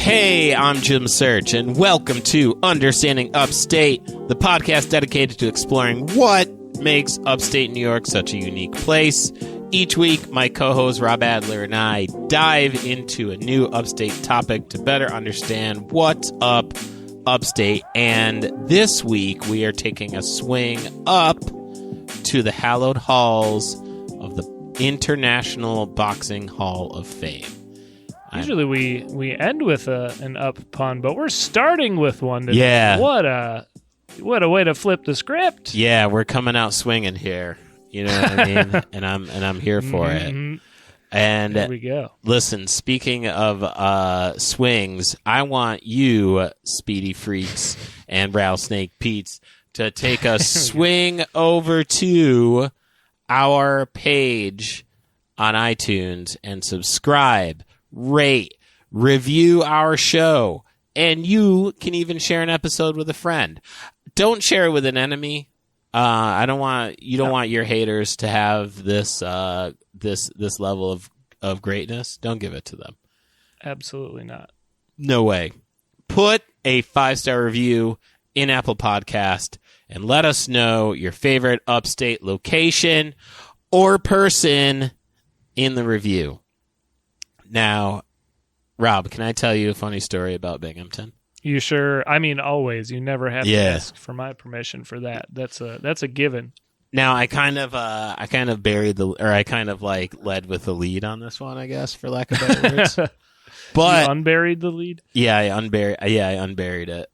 Hey, I'm Jim Search, and welcome to Understanding Upstate, the podcast dedicated to exploring what makes upstate New York such a unique place. Each week, my co-host Rob Adler and I dive into a new upstate topic to better understand what's up upstate. And this week, we are taking a swing up to the hallowed halls of the International Boxing Hall of Fame. Usually we end with an up pun, but we're starting with one today. Yeah. What a way to flip the script. Yeah, we're coming out swinging here. You know what I mean? and I'm here for it. And there we go. Listen, speaking of swings, I want you, Speedy Freaks and Rattlesnake Pete's, to take a swing over to our page on iTunes and subscribe, rate, review our show, and you can even share an episode with a friend. Don't share it with an enemy. You don't want your haters to have this this level of greatness. Don't give it to them. Absolutely not. No way. Put a 5-star review in Apple Podcast and let us know your favorite upstate location or person in the review. Now, Rob, can I tell you a funny story about Binghamton? You sure? I mean, always. You never have to ask for my permission for that. That's a given. Now, I kind of buried led with the lead on this one, I guess, for lack of better words. But you unburied the lead? Yeah, I unburied it.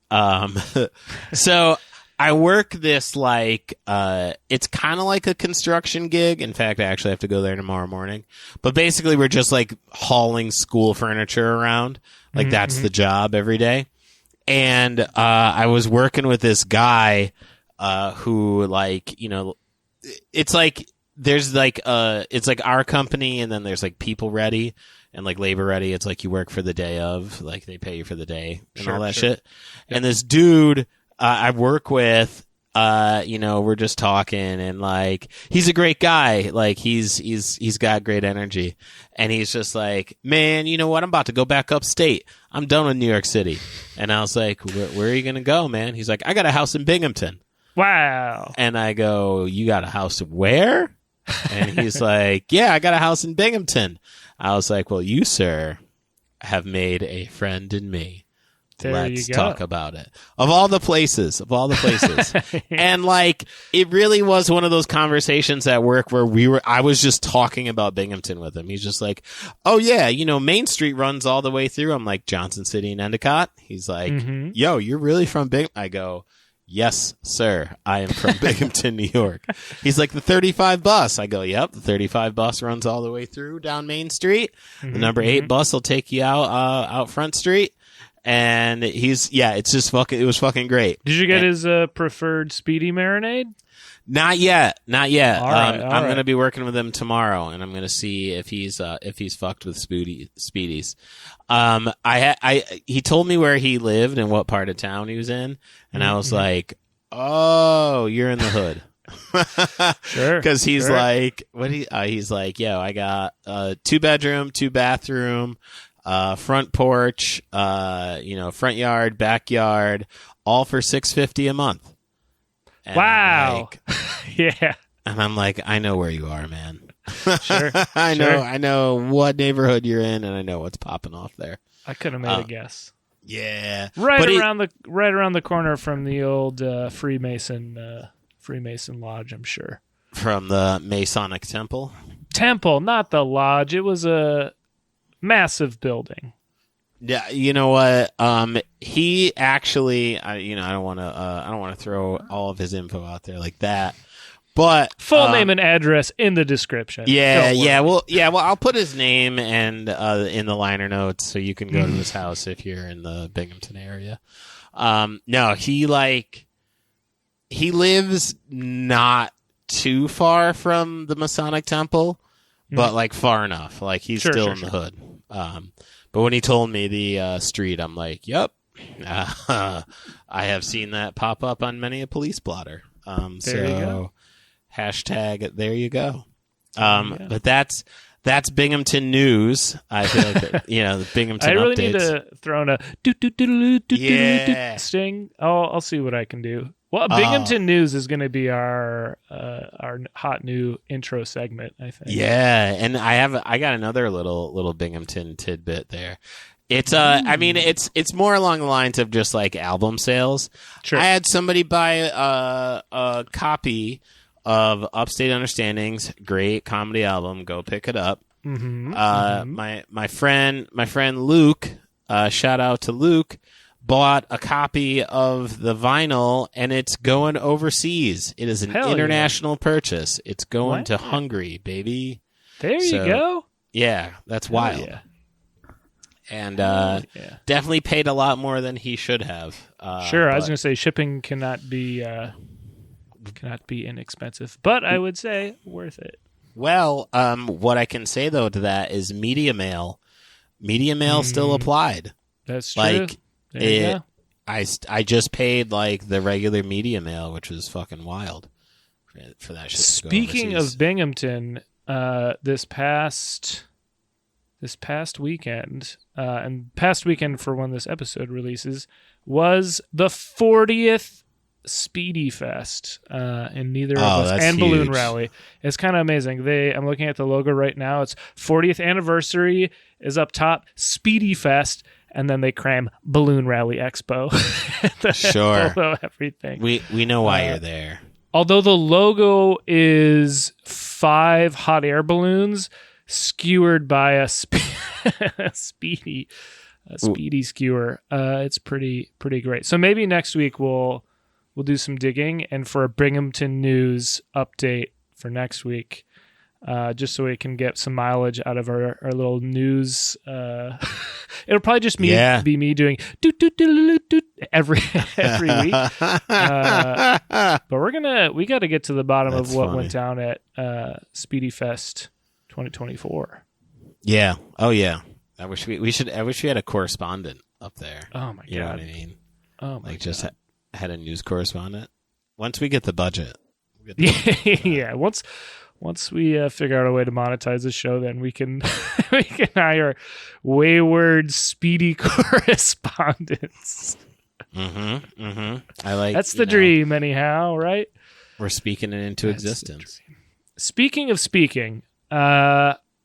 So I work this it's kind of like a construction gig. In fact, I actually have to go there tomorrow morning. But basically, we're just like hauling school furniture around. That's the job every day. And I was working with this guy who it's like there's it's like our company, and then there's like People Ready and like Labor Ready. It's like you work for the day of, like they pay you for the day and all that shit. Yep. And this dude I work with, we're just talking, and he's a great guy. He's got great energy, and he's just like, man, you know what? I'm about to go back upstate. I'm done with New York City. And I was like, where are you going to go, man? He's like, I got a house in Binghamton. Wow. And I go, you got a house where? And he's like, yeah, I got a house in Binghamton. I was like, well, you, sir, have made a friend in me. Let's talk about it. Of all the places. And it really was one of those conversations at work where I was just talking about Binghamton with him. He's just like, oh yeah, Main Street runs all the way through. I'm like, Johnson City and Endicott. He's like, yo, you're really from Binghamton? I go, yes, sir, I am from Binghamton, New York. He's like, the 35 bus. I go, yep, the 35 bus runs all the way through down Main Street. The number 8 bus will take you out Front Street. And it was fucking great. Did you get his preferred speedy marinade? Not yet. All right, I'm going to be working with him tomorrow, and I'm going to see if he's fucked with speedies. He told me where he lived and what part of town he was in, and I was like, oh, you're in the hood. Sure. Because he's like, he's like, yo, I got 2-bedroom, 2-bathroom. Front porch, front yard, backyard, all for $650 a month. And wow. Yeah. And I'm like, I know where you are, man. Sure. I know what neighborhood you're in, and I know what's popping off there. I could have made a guess. Yeah. Right around the corner from the old Freemason lodge, I'm sure. From the Masonic Temple? Temple, not the lodge. It was a massive building. Yeah, you know what? He actually, I don't want to throw all of his info out there like that. But full name and address in the description. Yeah. Well, I'll put his name and in the liner notes so you can go to his house if you're in the Binghamton area. No, he lives not too far from the Masonic Temple, but far enough. He's still in the hood. But when he told me the street, I'm like, yep. I have seen that pop up on many a police blotter. There you go. Hashtag there you go. But that's That's Binghamton news. I feel like the Binghamton I really updates. need to throw in a do Yeah. sting. I'll see what I can do. Well, Binghamton news is going to be our hot new intro segment, I think. Yeah, and I got another little Binghamton tidbit there. It's I mean it's more along the lines of just like album sales. Sure. I had somebody buy a copy of Upstate Understanding's great comedy album. Go pick it up. My friend Luke, shout out to Luke, bought a copy of the vinyl, and it's going overseas. It is an international purchase. It's going to Hungary, baby. There you go. Yeah, that's wild. Yeah. And definitely paid a lot more than he should have. Sure, I was going to say shipping cannot be inexpensive, but I would say worth it. Well, what I can say though to that is media mail still applied. That's true. Like there you go. I just paid like the regular media mail, which was fucking wild for that shit. Speaking of Binghamton, this past weekend, and past weekend for when this episode releases, was the 40th Speedy Fest in neither of us, and huge. Balloon Rally. It's kind of amazing. I'm looking at the logo right now. It's 40th anniversary is up top, Speedy Fest, and then they cram Balloon Rally Expo. Sure. Below everything. We know why you're there. Although the logo is 5 hot air balloons skewered by a speedy skewer. It's pretty great. So maybe next week we'll do some digging, and for a Binghamton news update for next week, just so we can get some mileage out of our little news. It'll probably just be me doing doot doot doot doot every week. But we got to get to the bottom of what went down at Speedy Fest 2024. Yeah. Oh yeah. I wish we had a correspondent up there. Oh my god. You know what I mean? Oh my god. Just had a news correspondent. Once we get the budget. Yeah. Once we figure out a way to monetize the show, then we can hire wayward, speedy correspondents. I like that's the dream, anyhow, right? We're speaking it into existence. Speaking of speaking,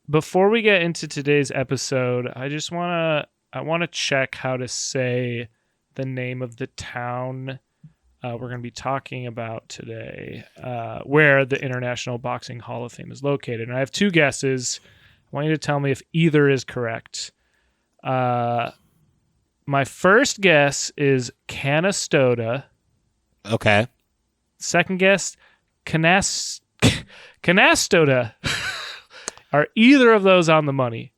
before we get into today's episode, I want to check how to say the name of the town we're going to be talking about today, where the International Boxing Hall of Fame is located. And I have 2 guesses. I want you to tell me if either is correct. My first guess is Canastota. Okay. Second guess, Canastota. Are either of those on the money?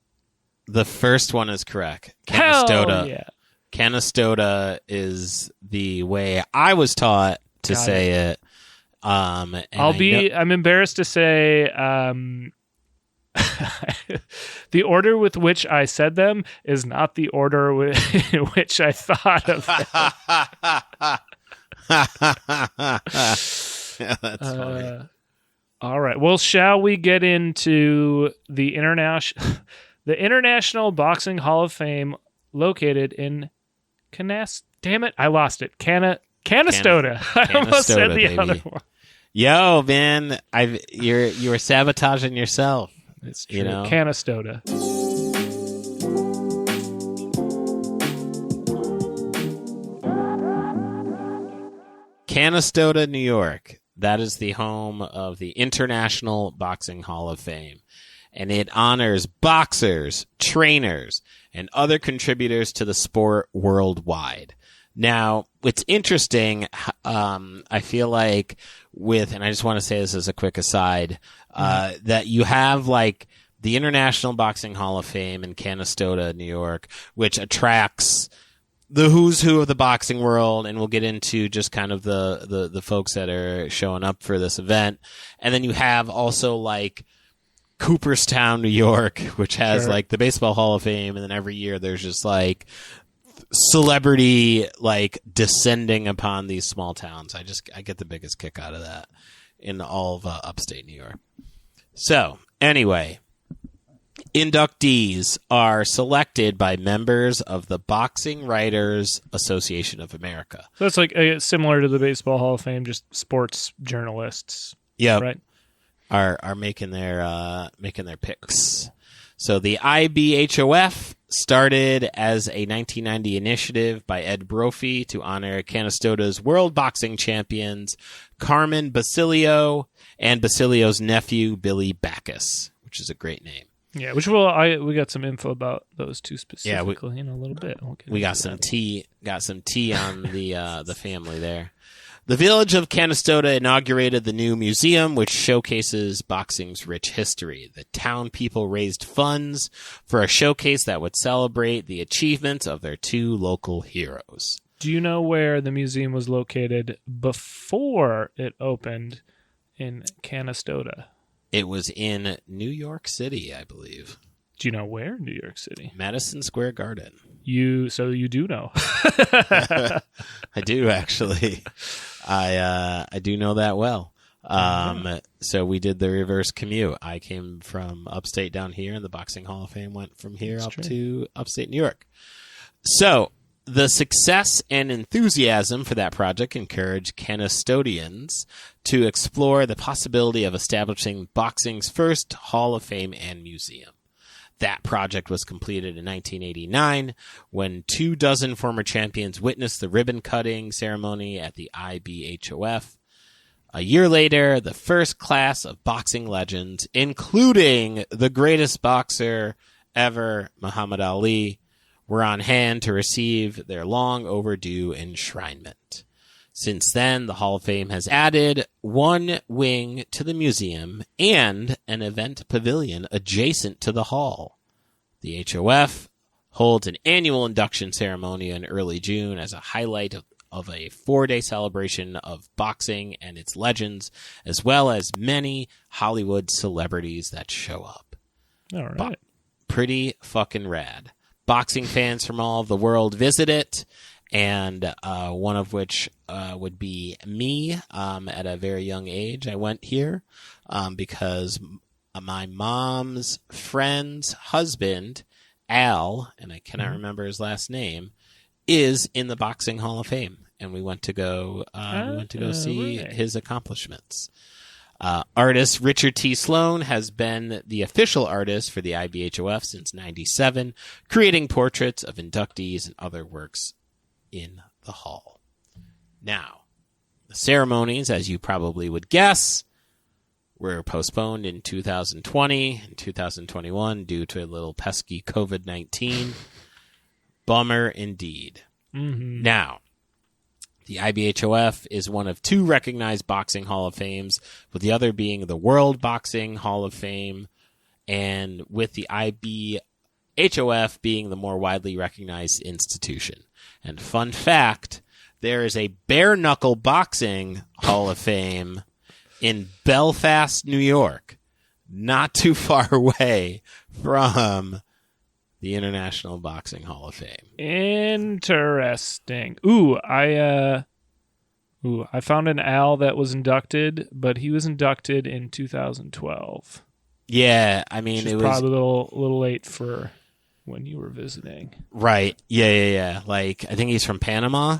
The first one is correct. Canastota. Hell yeah. Canastota is the way I was taught to say it. I'm embarrassed to say the order with which I said them is not the order in which I thought of them. Yeah, that's funny. All right. Well, shall we get into the International Boxing Hall of Fame located in Damn it, I lost it. Canastota. I almost said the other one. Yo, man, you were sabotaging yourself. It's true. Canastota. Canastota, New York. That is the home of the International Boxing Hall of Fame. And it honors boxers, trainers, and other contributors to the sport worldwide. Now, it's interesting, I feel like and I just want to say this as a quick aside, that you have like the International Boxing Hall of Fame in Canastota, New York, which attracts the who's who of the boxing world, and we'll get into just kind of the folks that are showing up for this event. And then you have also like Cooperstown, New York, which has like the Baseball Hall of Fame, and then every year there's just like celebrity like descending upon these small towns. I get the biggest kick out of that in all of upstate New York. So anyway, inductees are selected by members of the Boxing Writers Association of America. So that's like similar to the Baseball Hall of Fame, just sports journalists. Yeah, right. Are making their picks. So the IBHOF started as a 1990 initiative by Ed Brophy to honor Canastota's world boxing champions Carmen Basilio and Basilio's nephew Billy Backus, which is a great name. Yeah, we got some info about those two specifically in a little bit. We got some tea on the family there. The village of Canastota inaugurated the new museum, which showcases boxing's rich history. The town people raised funds for a showcase that would celebrate the achievements of their two local heroes. Do you know where the museum was located before it opened in Canastota? It was in New York City, I believe. Do you know where in New York City? Madison Square Garden. So you do know. I do, actually. I do know that well. So we did the reverse commute. I came from upstate down here, and the Boxing Hall of Fame went from here to upstate New York. So the success and enthusiasm for that project encouraged Canastodians to explore the possibility of establishing boxing's first Hall of Fame and museum. That project was completed in 1989 when 24 former champions witnessed the ribbon-cutting ceremony at the IBHOF. A year later, the first class of boxing legends, including the greatest boxer ever, Muhammad Ali, were on hand to receive their long overdue enshrinement. Since then, the Hall of Fame has added one wing to the museum and an event pavilion adjacent to the hall. The HOF holds an annual induction ceremony in early June as a highlight of a 4-day celebration of boxing and its legends, as well as many Hollywood celebrities that show up. All right. Pretty fucking rad. Boxing fans from all of the world visit it, and one of which would be me at a very young age. I went here because my mom's friend's husband, Al, and I cannot remember his last name, is in the Boxing Hall of Fame, and we went to go see his accomplishments. Artist Richard T. Sloan has been the official artist for the IBHOF since '97, creating portraits of inductees and other works in the hall. Now, the ceremonies, as you probably would guess, were postponed in 2020 and 2021 due to a little pesky COVID-19. Bummer indeed. Mm-hmm. Now, the IBHOF is one of two recognized boxing Hall of Fames, with the other being the World Boxing Hall of Fame, and with the IBHOF being the more widely recognized institution. And fun fact, there is a bare-knuckle boxing Hall of Fame in Belfast, New York, not too far away from the International Boxing Hall of Fame. Interesting. I found an Al that was inducted, but he was inducted in 2012. Yeah, I mean, it was probably a little late for when you were visiting. Right. Yeah. Like, I think he's from Panama,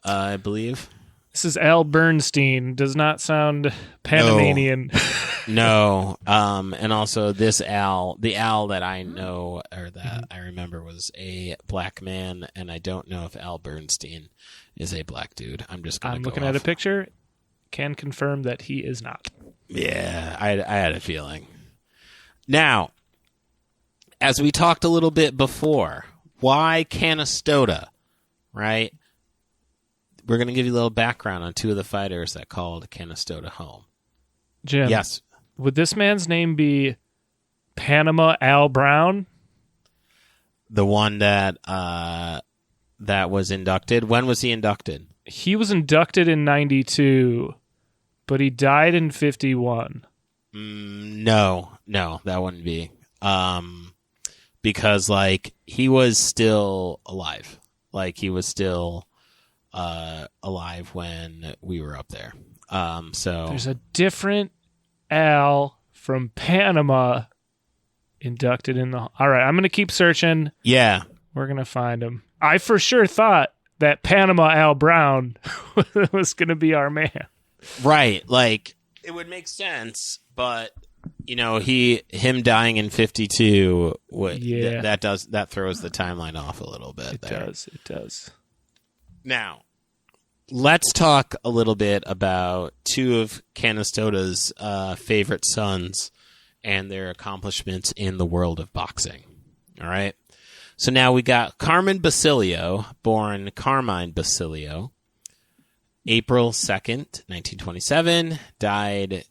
I believe. This is Al Bernstein. Does not sound Panamanian. No. And also this Al, the Al that I know or that I remember was a black man, and I don't know if Al Bernstein is a black dude. I'm looking at a picture. Can confirm that he is not. Yeah, I had a feeling. Now, as we talked a little bit before, why Canastota, right? We're going to give you a little background on two of the fighters that called Canastota home. Jim. Yes. Would this man's name be Panama Al Brown? The one that was inducted. When was he inducted? He was inducted in 92, but he died in 51. No, that wouldn't be. Because like he was still alive. Like he was still alive when we were up there. So there's a different Al from Panama inducted in the... All right, I'm going to keep searching. Yeah. We're going to find him. I for sure thought that Panama Al Brown was going to be our man. Right. Like, it would make sense, but, you know, him dying in 52, that throws the timeline off a little bit. It does. Now, let's talk a little bit about two of Canastota's favorite sons and their accomplishments in the world of boxing. All right? So now we got Carmen Basilio, born Carmine Basilio, April 2nd, 1927, died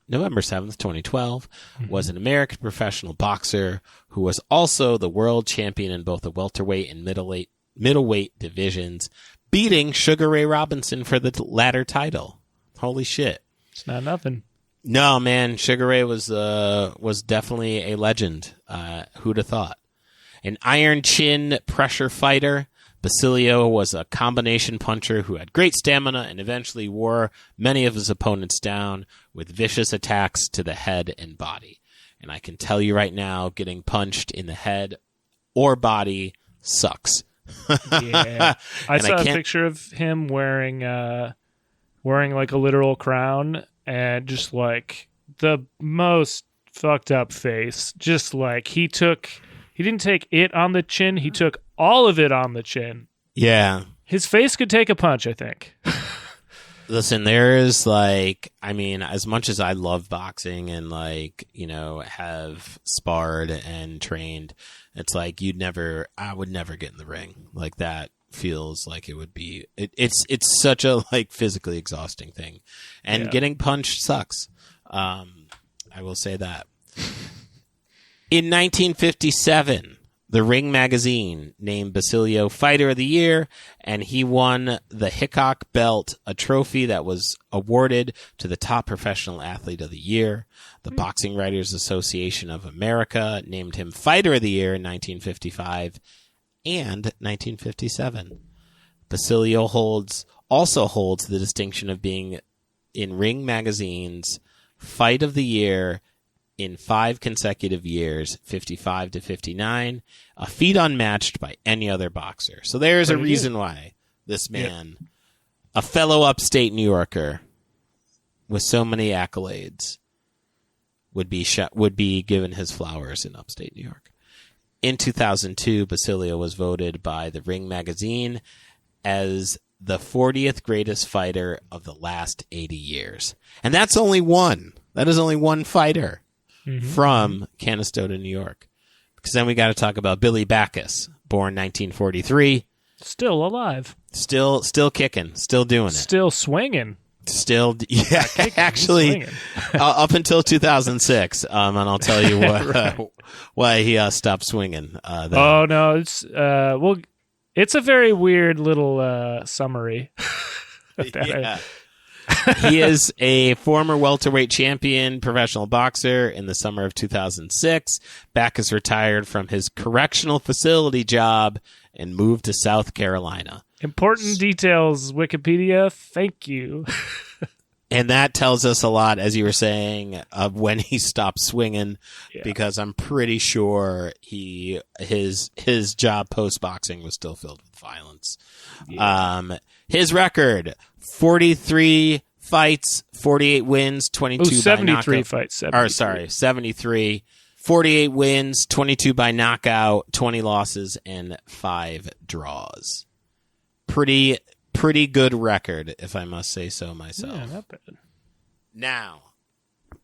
November 7th, 2012, was an American professional boxer who was also the world champion in both the welterweight and middleweight divisions, beating Sugar Ray Robinson for the latter title. Holy shit. It's not nothing. No, man, Sugar Ray was definitely a legend. Who'd have thought? An iron chin pressure fighter, Basilio was a combination puncher who had great stamina and eventually wore many of his opponents down with vicious attacks to the head and body. And I can tell you right now, getting punched in the head or body sucks. Yeah. I saw a picture of him wearing like a literal crown and just like the most fucked up face. Just like he didn't take it on the chin, he took all of it on the chin. Yeah. His face could take a punch, I think. Listen, there is like, I mean, as much as I love boxing and like, you know, have sparred and trained, it's like I would never get in the ring. Like that feels like it would be, it's such a like physically exhausting thing. And getting punched sucks. I will say that. In 1957, the Ring magazine named Basilio Fighter of the Year, and he won the Hickok Belt, a trophy that was awarded to the top professional athlete of the year. The Boxing Writers Association of America named him Fighter of the Year in 1955 and 1957. Basilio also holds the distinction of being in Ring magazine's Fight of the Year in 5 consecutive years, 55 to 59, a feat unmatched by any other boxer. So there's a reason why this man, a fellow upstate New Yorker with so many accolades, would be given his flowers in upstate New York. In 2002, Basilio was voted by the Ring magazine as the 40th greatest fighter of the last 80 years. And that's only one. That is only one fighter. From Canastota, New York. Because then we got to talk about Billy Backus, born 1943. Still alive. Still kicking. Still doing it. Still swinging. Still, yeah, actually, up until 2006. And I'll tell you why he stopped swinging. Oh, no. It's a very weird little summary. He is a former welterweight champion professional boxer. In the summer of 2006, Backus retired from his correctional facility job and moved to South Carolina. Important details, Wikipedia. Thank you. And that tells us a lot, as you were saying, of when he stopped swinging, because I'm pretty sure his job post-boxing was still filled with violence. Yeah. His record, 43 fights, 48 wins, 22 73 by knockout. Fights. 73. 48 wins, 22 by knockout, 20 losses, and 5 draws. Pretty good record, if I must say so myself. Yeah, not bad. Now,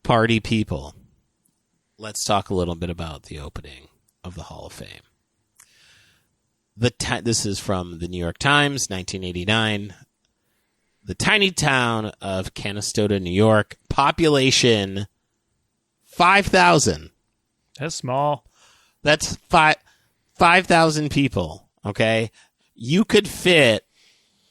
party people, let's talk a little bit about the opening of the Hall of Fame. This is from the New York Times, 1989. The tiny town of Canastota, New York, population 5,000. That's small. That's 5,000 people, okay? You could fit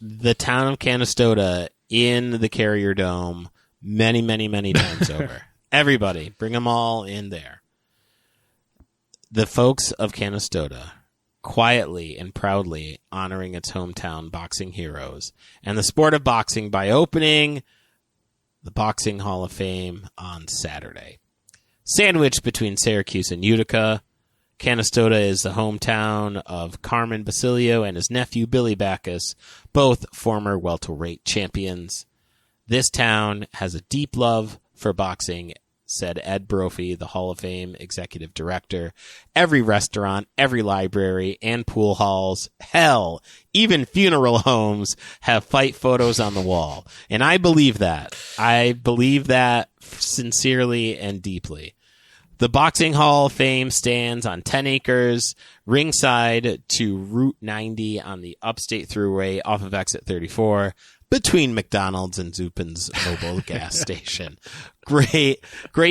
the town of Canastota in the Carrier Dome many, many, many times over. Everybody, bring them all in there. The folks of Canastota, quietly and proudly honoring its hometown boxing heroes and the sport of boxing by opening the Boxing Hall of Fame on Saturday. Sandwiched between Syracuse and Utica, Canastota is the hometown of Carmen Basilio and his nephew Billy Backus, both former welterweight champions. This town has a deep love for boxing, said Ed Brophy, the Hall of Fame executive director. Every restaurant, every library, and pool halls, hell, even funeral homes have fight photos on the wall. And I believe that. I believe that sincerely and deeply. The Boxing Hall of Fame stands on 10 acres, ringside to Route 90 on the Upstate Thruway off of Exit 34, between McDonald's and Zupan's mobile gas station. Great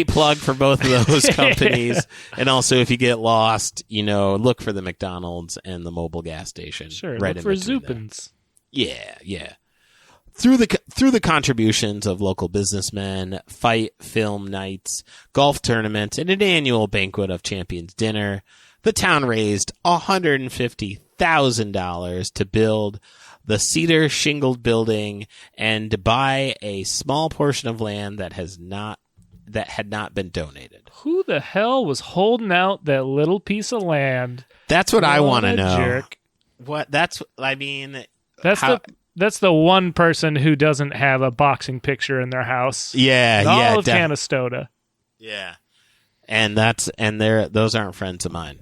plug for both of those companies. And also, if you get lost, look for the McDonald's and the mobile gas station. Sure, right look for Zupan's. Yeah. Through the contributions of local businessmen, fight film nights, golf tournaments, and an annual Banquet of Champions dinner, the town raised $150,000 to build the cedar shingled building and to buy a small portion of land that had not been donated. Who the hell was holding out that little piece of land? That's what I want to know. Jerk. That's the one person who doesn't have a boxing picture in their house. Yeah, all of Canastota. Yeah. And those aren't friends of mine.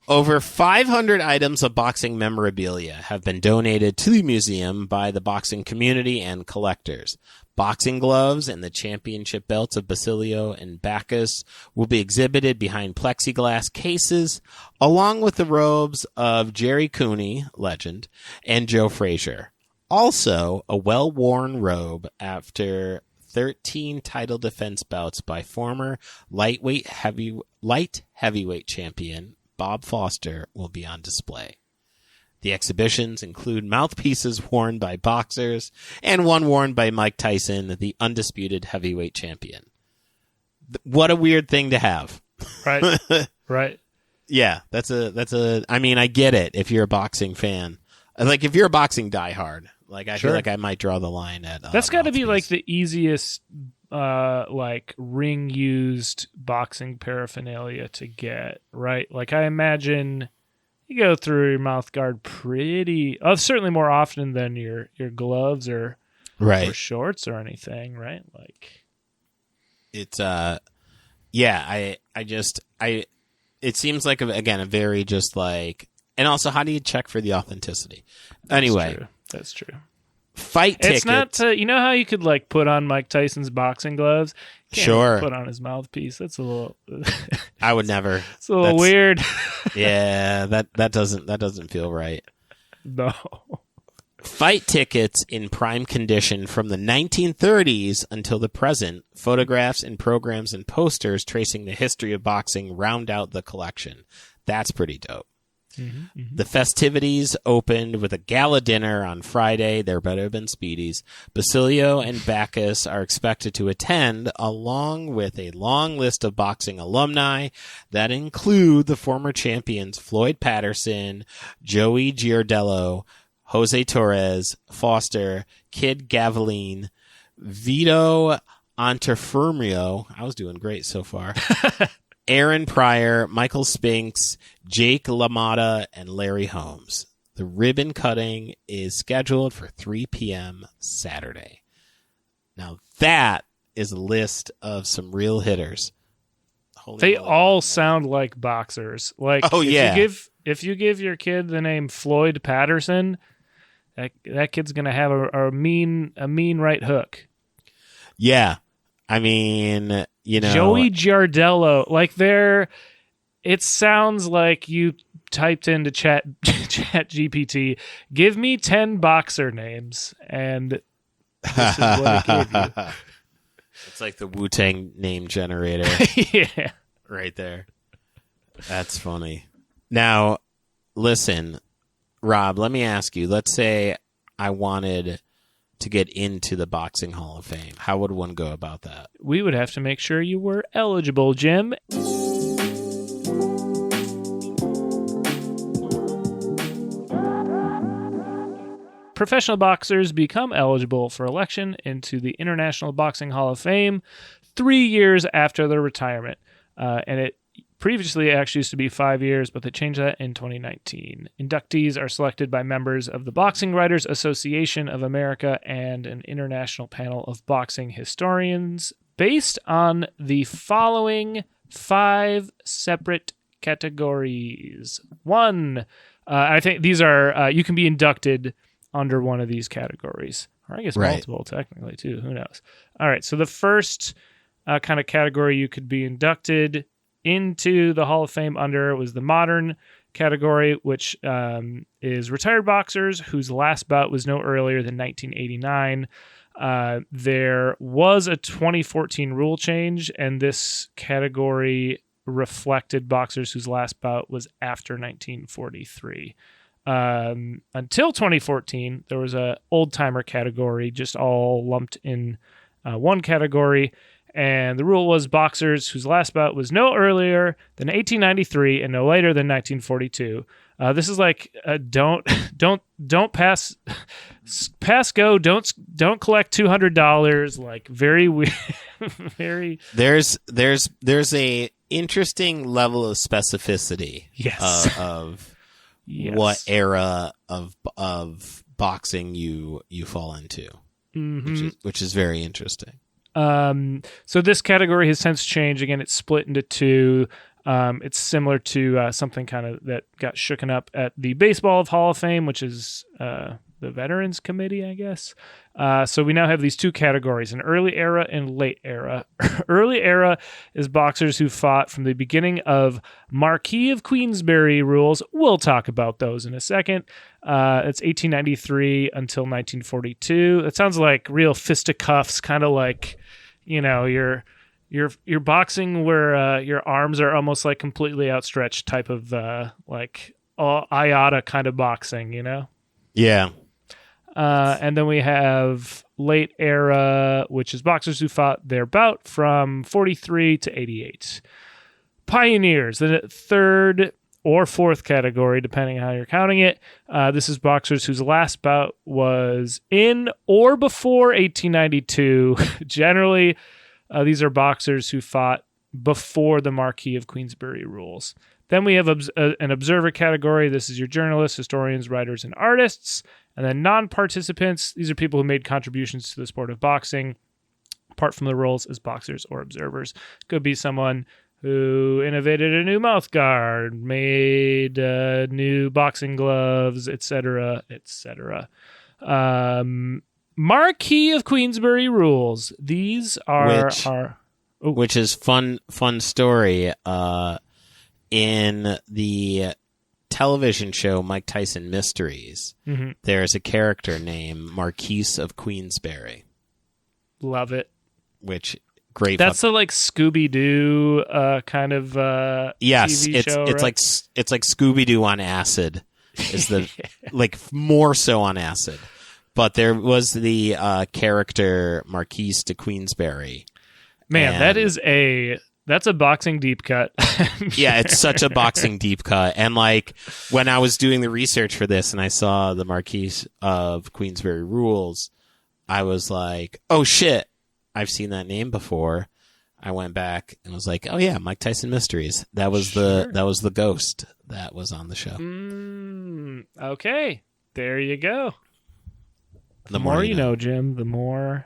Over 500 items of boxing memorabilia have been donated to the museum by the boxing community and collectors. Boxing gloves and the championship belts of Basilio and Backus will be exhibited behind plexiglass cases, along with the robes of Jerry Cooney, legend, and Joe Frazier. Also, a well-worn robe after 13 title defense bouts by former light heavyweight champion Bob Foster will be on display. The exhibitions include mouthpieces worn by boxers and one worn by Mike Tyson, the undisputed heavyweight champion. What a weird thing to have. Right. Right. Yeah, I mean, I get it if you're a boxing fan. Like, if you're a boxing diehard, I feel like I might draw the line at that's got to be like the easiest ring used boxing paraphernalia to get, right? Like, I imagine you go through your mouth guard certainly more often than your gloves or shorts or anything, right? Like, it's it seems like a very just like, and also, how do you check for the authenticity? Anyway, that's true. Fight tickets. It's not you know how you could put on Mike Tyson's boxing gloves? Sure. Put on his mouthpiece. That's a little. I would never. It's a little weird. Yeah, that doesn't feel right. No. Fight tickets in prime condition from the 1930s until the present. Photographs and programs and posters tracing the history of boxing round out the collection. That's pretty dope. Mm-hmm, mm-hmm. The festivities opened with a gala dinner on Friday. There better have been Speedies. Basilio and Backus are expected to attend, along with a long list of boxing alumni that include the former champions Floyd Patterson, Joey Giardello, Jose Torres, Foster, Kid Gaviline, Vito Anterfermio. I was doing great so far. Aaron Pryor, Michael Spinks, Jake LaMotta, and Larry Holmes. The ribbon cutting is scheduled for 3 p.m. Saturday. Now that is a list of some real hitters. They all sound like boxers. Like, if you give your kid the name Floyd Patterson, that kid's gonna have a mean right hook. Yeah, I mean, Joey Giardello, it sounds like you typed into chat GPT, give me 10 boxer names, and this is what it gave you. It's like the Wu-Tang name generator. Yeah. Right there. That's funny. Now, listen, Rob, let me ask you. Let's say I wanted to get into the Boxing Hall of Fame. How would one go about that? We would have to make sure you were eligible, Jim. Professional boxers become eligible for election into the International Boxing Hall of Fame 3 years after their retirement. And it previously actually used to be 5 years, but they changed that in 2019. Inductees are selected by members of the Boxing Writers Association of America and an international panel of boxing historians based on the following 5 separate categories. 1, I think these are, you can be inducted under one of these categories. Or I guess multiple, technically, too. Who knows? All right, so the first kind of category you could be inducted into the Hall of Fame under was the modern category, which is retired boxers whose last bout was no earlier than 1989. There was a 2014 rule change, and this category reflected boxers whose last bout was after 1943. Until 2014, there was a old-timer category, just all lumped in one category. And the rule was boxers whose last bout was no earlier than 1893 and no later than 1942. This is like don't pass go. Don't collect $200. Like very weird. Very. There's a interesting level of specificity. Yes. Of yes. What era of boxing you fall into, which is very interesting. So this category has since changed. Again, it's split into 2. It's similar to something kind of that got shooken up at the Baseball Hall of Fame, which is the Veterans Committee, I guess. So we now have these 2 categories, an early era and late era. Early era is boxers who fought from the beginning of Marquis of Queensberry rules. We'll talk about those in a second. It's 1893 until 1942. It sounds like real fisticuffs, kind of like, you're boxing where your arms are almost like completely outstretched type of like IATA kind of boxing, Yeah. And then we have late era, which is boxers who fought their bout from 43 to 88. Pioneers, the third or fourth category, depending on how you're counting it. This is boxers whose last bout was in or before 1892. Generally, these are boxers who fought before the Marquis of Queensberry rules. Then we have an observer category. This is your journalists, historians, writers, and artists. And then non-participants, these are people who made contributions to the sport of boxing, apart from the roles as boxers or observers. Could be someone who innovated a new mouth guard, made new boxing gloves, etc., etc. Marquis of Queensberry rules. These are which is fun story. In the television show Mike Tyson Mysteries, there's a character named Marquise of Queensberry. Love it. Which great. That's the like Scooby-Doo kind of yes, TV it's show, it's right? it's like Scooby-Doo on acid. Is the like more so on acid. But there was the character Marquise de Queensberry. Man, that's a boxing deep cut. Yeah, it's such a boxing deep cut. And like when I was doing the research for this and I saw the Marquis of Queensberry rules, I was like, oh shit, I've seen that name before. I went back and was like, oh yeah, Mike Tyson Mysteries. That was the ghost that was on the show. Okay, there you go. The more you know, Jim, the more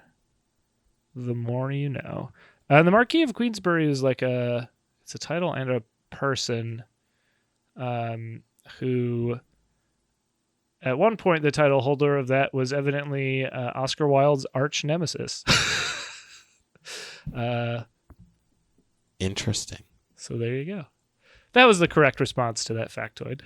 you know. The Marquis of Queensberry is like it's a title and a person who at one point the title holder of that was evidently Oscar Wilde's arch nemesis. Interesting. So there you go. That was the correct response to that factoid.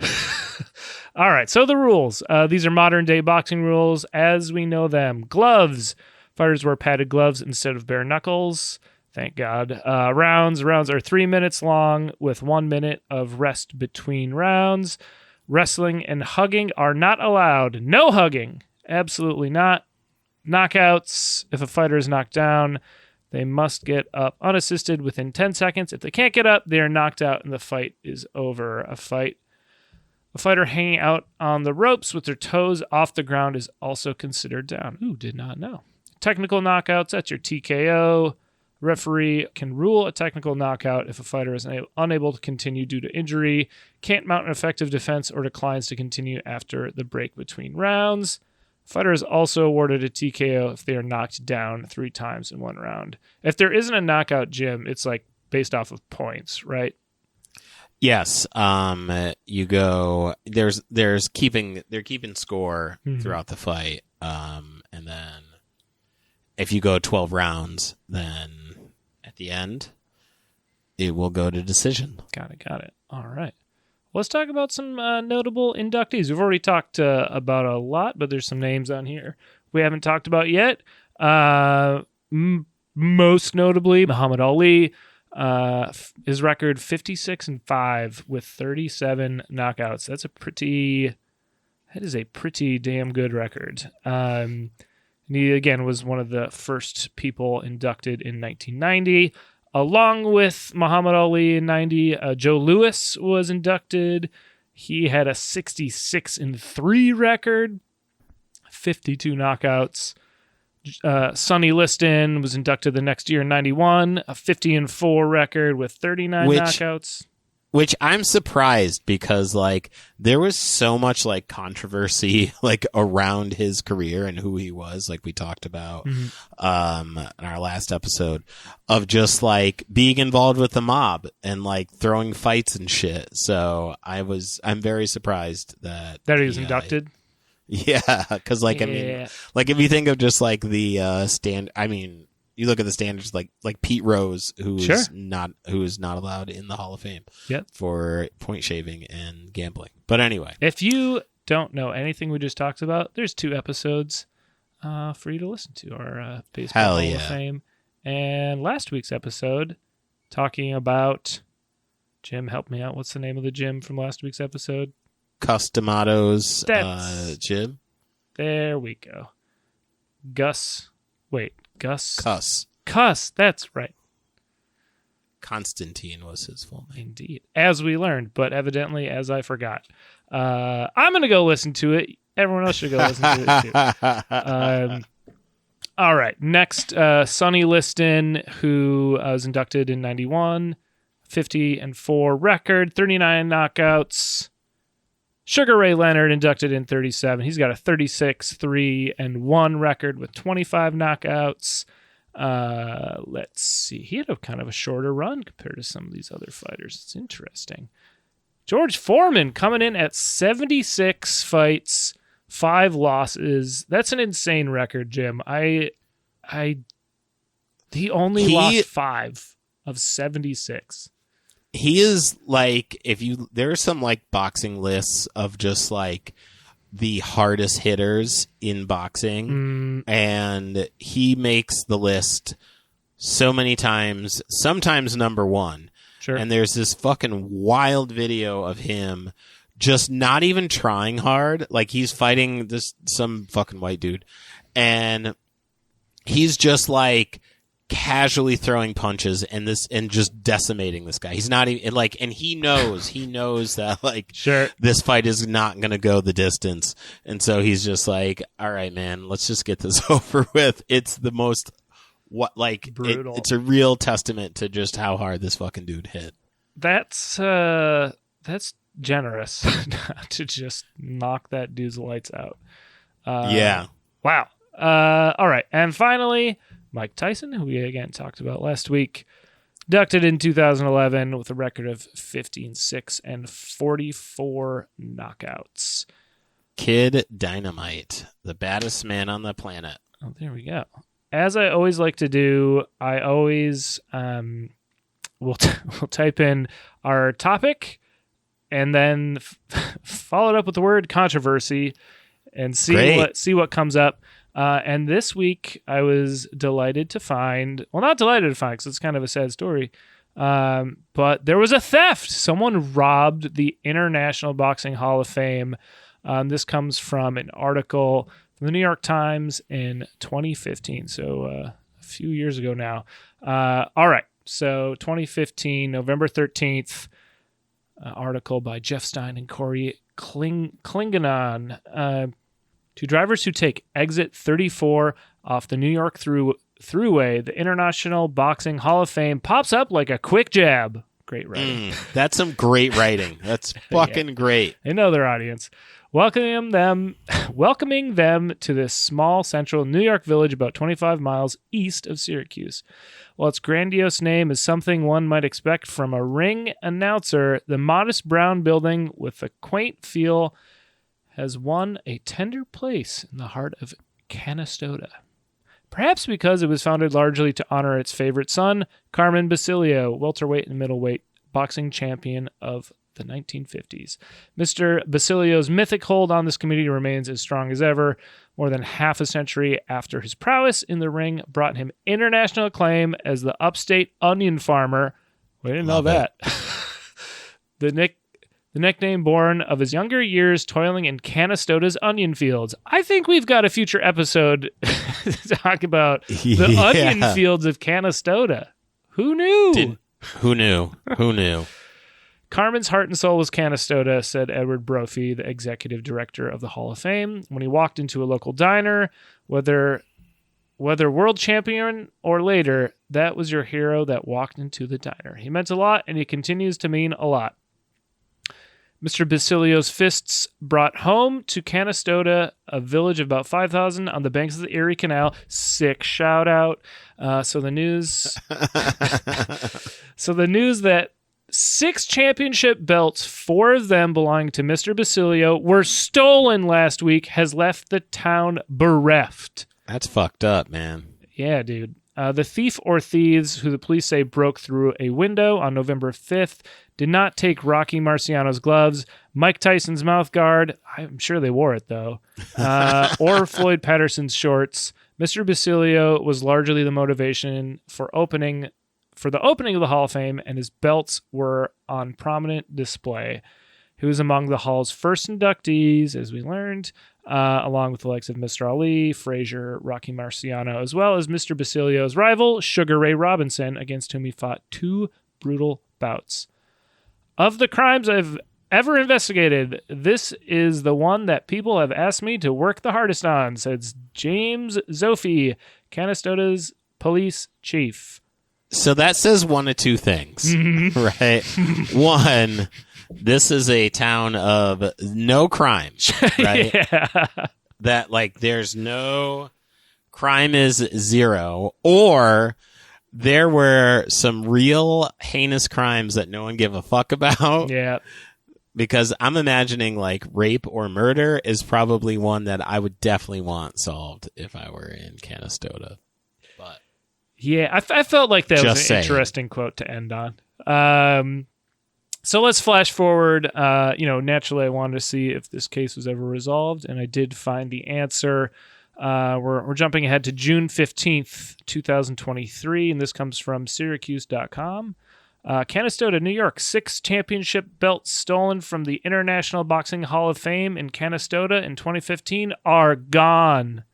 All right, so the rules. These are modern day boxing rules as we know them. Gloves. Fighters wear padded gloves instead of bare knuckles. Thank God. Rounds are 3 minutes long with 1 minute of rest between rounds. Wrestling and hugging are not allowed. No hugging. Absolutely not. Knockouts. If a fighter is knocked down, they must get up unassisted within 10 seconds. If they can't get up, they are knocked out and the fight is over. A fighter hanging out on the ropes with their toes off the ground is also considered down. Ooh, did not know. Technical knockouts, that's your TKO. Referee can rule a technical knockout if a fighter is unable to continue due to injury, can't mount an effective defense, or declines to continue after the break between rounds. Fighter is also awarded a TKO if they are knocked down 3 times in one round. If there isn't a knockout, Jim, it's like based off of points, right? Yes. You go. They're keeping score throughout the fight. And then if you go 12 rounds, then at the end it will go to decision. Got it. All right. Let's talk about some notable inductees. We've already talked about a lot, but there's some names on here we haven't talked about yet. Most notably, Muhammad Ali. His record 56-5 with 37 knockouts. That is a pretty damn good record. And he again was one of the first people inducted in 1990. Along with Muhammad Ali in 90, Joe Louis was inducted. He had a 66-3 record, 52 knockouts. Sonny Liston was inducted the next year in 91, a 50-4 record with 39 knockouts. Which I'm surprised because like there was so much like controversy like around his career and who he was, like we talked about in our last episode, of just like being involved with the mob and like throwing fights and shit. So I'm very surprised that he was inducted. Yeah, because like I mean, like if you think of just like the you look at the standards like Pete Rose, who is not allowed in the Hall of Fame for point shaving and gambling. But anyway, if you don't know anything we just talked about, there's 2 episodes for you to listen to. Our Baseball Hall of Fame and last week's episode talking about, Jim, help me out. What's the name of the gym from last week's episode? Customato's gym. There we go. Gus. Cuss, that's right. Constantine was his full name. Indeed. As we learned, but evidently as I forgot. I'm going to go listen to it. Everyone else should go listen to it too. All right. Next, Sonny Liston, who was inducted in 91, 50-4 record, 39 knockouts. Sugar Ray Leonard inducted in 37. He's got a 36-3-1 record with 25 knockouts. Let's see. He had a kind of a shorter run compared to some of these other fighters. It's interesting. George Foreman coming in at 76 fights, 5 losses. That's an insane record, Jim. He only lost 5 of 76. He is like, there are some like boxing lists of just like the hardest hitters in boxing, and he makes the list so many times, sometimes number 1. Sure. And there's this fucking wild video of him just not even trying hard. Like he's fighting some fucking white dude, and he's just like casually throwing punches and just decimating this guy. He's not even like, and he knows that like, this fight is not going to go the distance. And so he's just like, all right, man, let's just get this over with. It's the most brutal. It's a real testament to just how hard this fucking dude hit. That's generous to just knock that dude's lights out. Yeah. Wow. All right. And finally, Mike Tyson, who we again talked about last week, inducted in 2011 with a record of 15-6 and 44 knockouts. Kid Dynamite, the baddest man on the planet. Oh, there we go. As I always like to do, I always we'll type in our topic and then follow it up with the word controversy and see what comes up. And this week, I was delighted to find, well, not delighted to find, because it's kind of a sad story, but there was a theft. Someone robbed the International Boxing Hall of Fame. This comes from an article from the New York Times in 2015, so a few years ago now. All right, so 2015, November 13th, article by Jeff Stein and Corey Klingenon. To drivers who take exit 34 off the New York Thruway, the International Boxing Hall of Fame pops up like a quick jab. Great writing. That's some great writing. That's fucking great. They know their audience. Welcoming them to this small central New York village about 25 miles east of Syracuse. While its grandiose name is something one might expect from a ring announcer, the modest brown building with a quaint feel has won a tender place in the heart of Canastota. Perhaps because it was founded largely to honor its favorite son, Carmen Basilio, welterweight and middleweight boxing champion of the 1950s. Mr. Basilio's mythic hold on this community remains as strong as ever. More than half a century after his prowess in the ring brought him international acclaim as the upstate onion farmer. We didn't know that. The nickname born of his younger years toiling in Canastota's onion fields. I think we've got a future episode to talk about the onion fields of Canastota. Who knew? Who knew? Carmen's heart and soul was Canastota, said Edward Brophy, the executive director of the Hall of Fame. When he walked into a local diner, whether world champion or later, that was your hero that walked into the diner. He meant a lot, and he continues to mean a lot. Mr. Basilio's fists brought home to Canastota, a village of about 5,000 on the banks of the Erie Canal. Sick shout out. So the news that 6 championship belts, 4 of them belonging to Mr. Basilio, were stolen last week has left the town bereft. That's fucked up, man. Yeah, dude. The thief or thieves, who the police say broke through a window on November 5th, did not take Rocky Marciano's gloves, Mike Tyson's mouth guard, I'm sure they wore it though, or Floyd Patterson's shorts. Mr. Basilio was largely the motivation for the opening of the Hall of Fame, and his belts were on prominent display. He was among the Hall's first inductees, as we learned, along with the likes of Mr. Ali, Frazier, Rocky Marciano, as well as Mr. Basilio's rival, Sugar Ray Robinson, against whom he fought 2 brutal bouts. Of the crimes I've ever investigated, this is the one that people have asked me to work the hardest on, says James Zophi, Canastota's police chief. So that says one of two things, right? One, this is a town of no crime, right? Yeah. That, like, there's no crime is 0, or there were some real heinous crimes that no one gave a fuck about. Yeah. Because I'm imagining, like, rape or murder is probably one that I would definitely want solved if I were in Canastota. But yeah, I felt like that was an saying. Interesting quote to end on. So let's flash forward. Naturally, I wanted to see if this case was ever resolved, and I did find the answer. We're jumping ahead to June 15th, 2023, and this comes from Syracuse.com. Canastota, New York, 6 championship belts stolen from the International Boxing Hall of Fame in Canastota in 2015 are gone.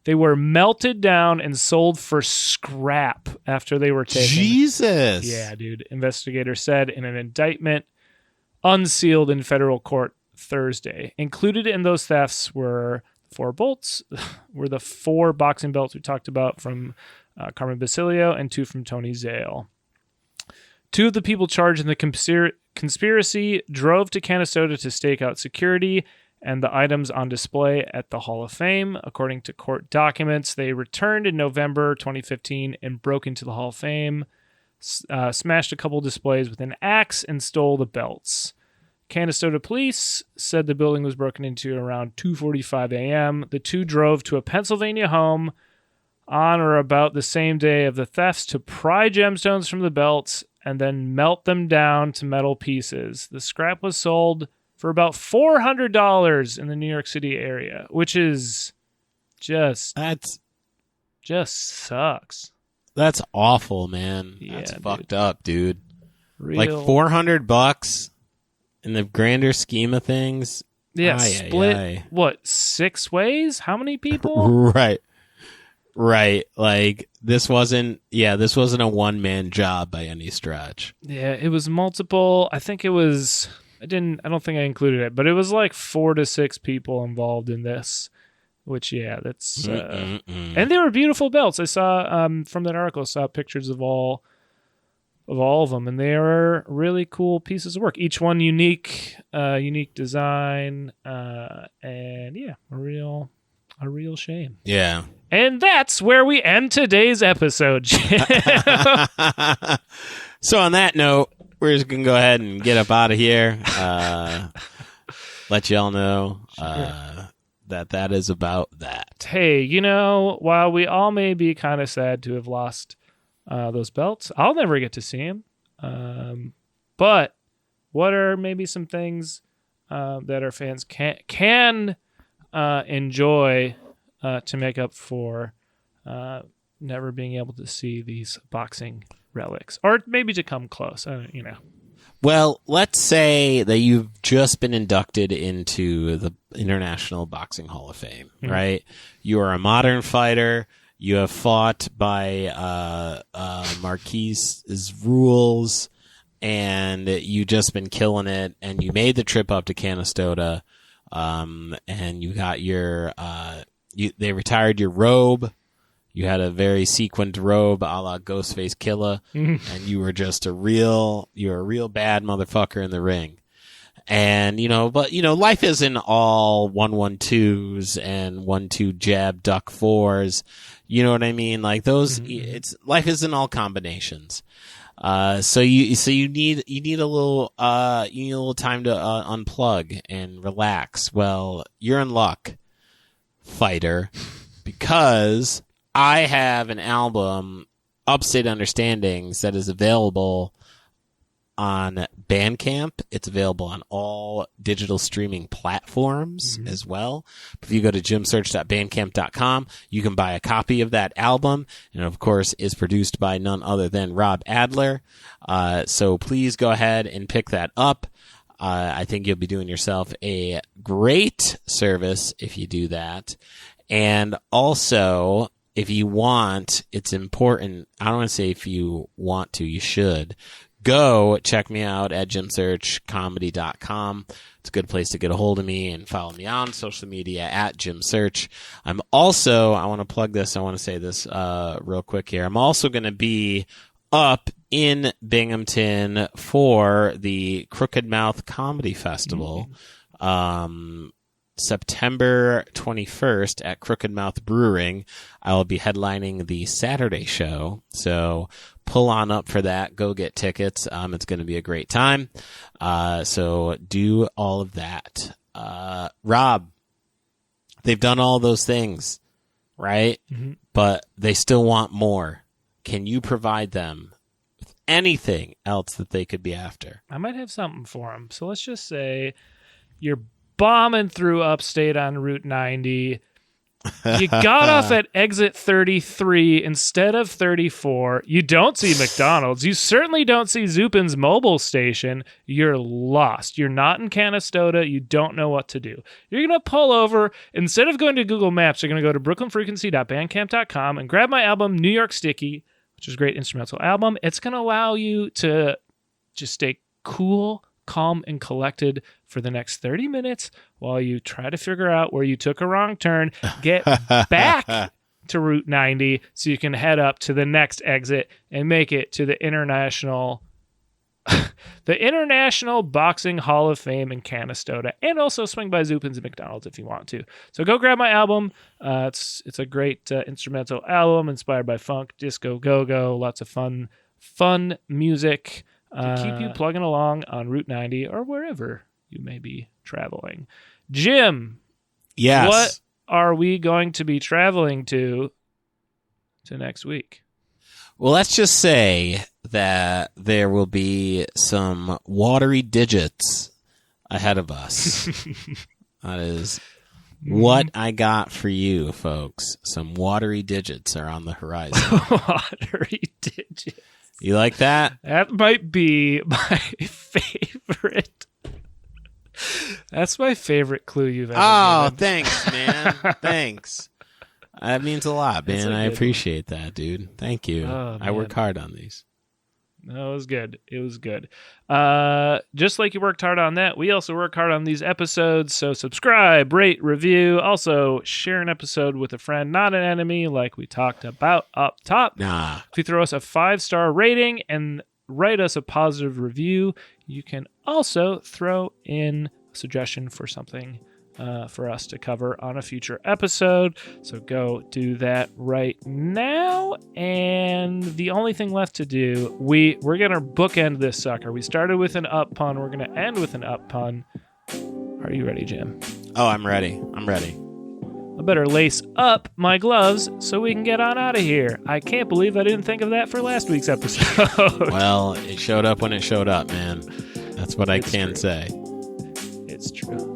They were melted down and sold for scrap after they were taken. Jesus. Yeah, dude. Investigators said in an indictment unsealed in federal court Thursday. Included in those thefts were 4 bolts, were the 4 boxing belts we talked about from Carmen Basilio and 2 from Tony Zale. 2 of the people charged in the conspiracy drove to Canastota to stake out security and the items on display at the Hall of Fame. According to court documents, they returned in November 2015 and broke into the Hall of Fame, smashed a couple displays with an axe, and stole the belts. Canastota police said the building was broken into around 2:45 a.m. The 2 drove to a Pennsylvania home on or about the same day of the thefts to pry gemstones from the belts and then melt them down to metal pieces. The scrap was sold for about $400 in the New York City area, which is just sucks. That's awful, man. Yeah, that's dude. fucked up, dude. Real, like $400 in the grander scheme of things. Yeah, split what, 6 ways? How many people? Right. Like this wasn't a one-man job by any stretch. Yeah, it was multiple. I think it was I don't think I included it, but it was like 4 to 6 people involved in this. which, yeah, that's... and they were beautiful belts. I saw, from that article, I saw pictures of all of them, and they are really cool pieces of work. Each one unique design, and yeah, a real shame. Yeah. And that's where we end today's episode. So on that note, we're just going to go ahead and get up out of here. Let y'all know that is about that. Hey, while we all may be kind of sad to have lost those belts, I'll never get to see them. But what are maybe some things that our fans can enjoy to make up for never being able to see these boxing relics, or maybe to come close? Well, let's say that you've just been inducted into the International Boxing Hall of Fame, right? You are a modern fighter. You have fought by Marquise's rules, and you just been killing it, and you made the trip up to Canastota, and you got your they retired your robe. You had a very sequined robe a la Ghostface Killer, and you were just a real bad motherfucker in the ring. And, life isn't all 1-1-2s and 1-2 jab duck 4s. You know what I mean? Like those, life isn't all combinations. So you need a little time to unplug and relax. Well, you're in luck, fighter, because I have an album, Upstate Understandings, that is available on Bandcamp. It's available on all digital streaming platforms as well. If you go to jimsearch.bandcamp.com, you can buy a copy of that album. And of course, is produced by none other than Rob Adler. So please go ahead and pick that up. I think you'll be doing yourself a great service if you do that. And also, if you want, it's important. I don't want to say if you want to, you should. Go check me out at jimsearchcomedy.com. It's a good place to get a hold of me and follow me on social media at jimsearch. I'm also, I want to plug this. I want to say this real quick here. I'm also going to be up in Binghamton for the Crooked Mouth Comedy Festival. September 21st at Crooked Mouth Brewing. I will be headlining the Saturday show. So pull on up for that. Go get tickets. It's going to be a great time. So do all of that. Rob, they've done all those things, right? But they still want more. Can you provide them with anything else that they could be after? I might have something for them. So let's just say you're bombing through Upstate on Route 90. You got off at exit 33 instead of 34. You don't see McDonald's. You certainly don't see Zupin's mobile station. You're lost. You're not in Canastota. You don't know what to do. You're going to pull over. Instead of going to Google Maps, you're going to go to brooklynfrequency.bandcamp.com and grab my album, New York Sticky, which is a great instrumental album. It's going to allow you to just stay cool, calm, and collected for the next 30 minutes while you try to figure out where you took a wrong turn, get back to Route 90 so you can head up to the next exit and make it to the International Boxing Hall of Fame in Canastota, and also swing by Zupin's and McDonald's if you want to. So go grab my album. It's a great instrumental album inspired by funk, disco, go-go, lots of fun music to keep you plugging along on Route 90 or wherever you may be traveling. Jim, yes, what are we going to be traveling to next week? Well, let's just say that there will be some watery digits ahead of us. That is what I got for you, folks. Some watery digits are on the horizon. Watery digits. You like that? That might be my favorite. That's my favorite clue you've ever given. Thanks, man. Thanks. That means a lot, man. I appreciate that, dude. Thank you. Oh, I work hard on these. No, it was good. It was good. Just like you worked hard on that, we also work hard on these episodes. So subscribe, rate, review. Also, share an episode with a friend, not an enemy, like we talked about up top. Nah. If you throw us a 5-star rating and write us a positive review, you can also throw in a suggestion for something for us to cover on a future episode. So go do that right now. And the only thing left to do, we're going to bookend this sucker. We started with an up pun. We're going to end with an up pun. Are you ready, Jim? Oh, I'm ready. I'm ready. I better lace up my gloves so we can get on out of here. I can't believe I didn't think of that for last week's episode. Well, it showed up when it showed up, man. That's what I can say. It's true.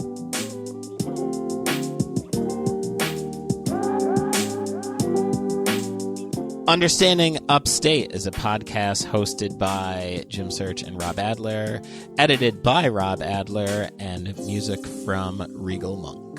Understanding Upstate is a podcast hosted by Jim Search and Rob Adler, edited by Rob Adler, and music from Regal Monk.